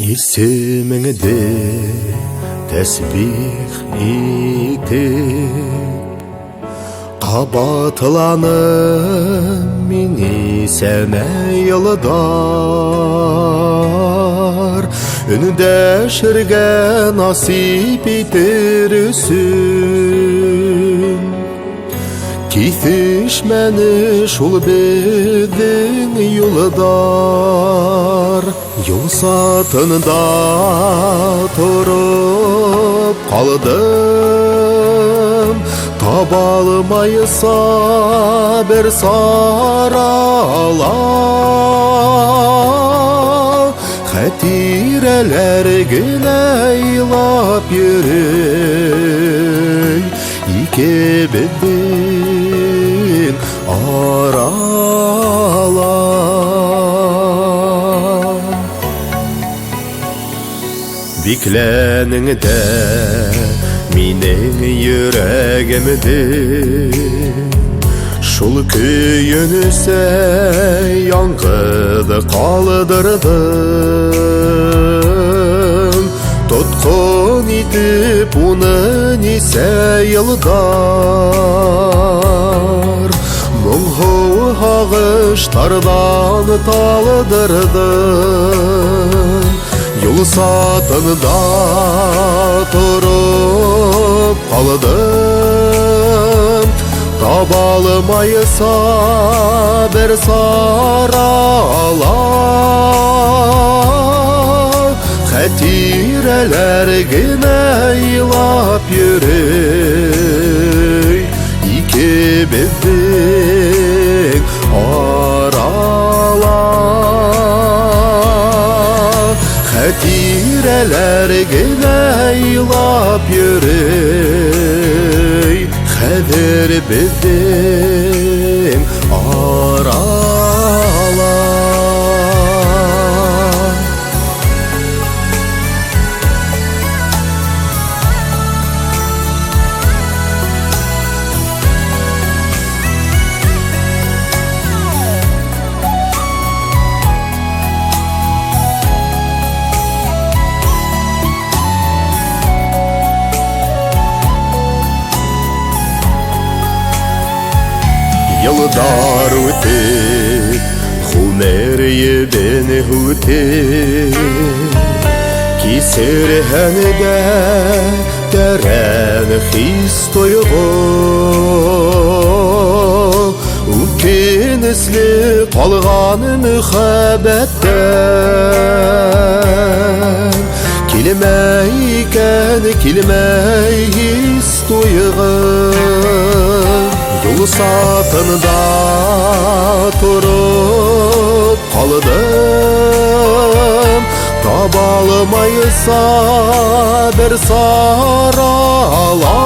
Исеміңді тәсбих етіп, қабатланып мені сәмәй ылдар, үндәшірге насип етер үсін. Кесішмәні шул біздің юлдар, Юл сатында тұрып қалдым, таба алмайса бір сарала. Хәтирәләр генә илап йөрөй, икебезнең арала. Бикләнеңдә минең йөрәгемде, шул көйөнсә яңгыды калдырдым. Тоткын итеп уны нисә йылдар, моңһу һагыштардан талдырдым. Юл сатында тұрып қалдым, таба алмайса бір сарала. Хәтирәләр генә илап йөрөй, икебезнең арала. Хәтирәләр генә илап йөрөй, хәзер безнең арала. Yıllar ötüp, Humeriyeden ötüp, Kisirhende deren his duygu, Ükenisli kalgan mühabbetten, Kilmeyken kilmey his duygu. Yol satında тұрып қалдым, таба алмайса бір сарала.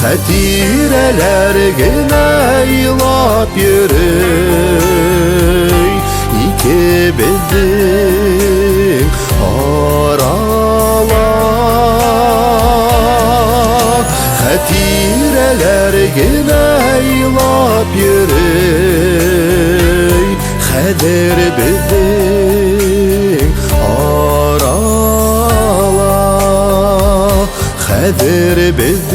Хәтирәләр генә илап йөрөй, икебезнең арала. Хәтирәләр генә илап йөрөй, хәзер безнең арала. Хәзер безнең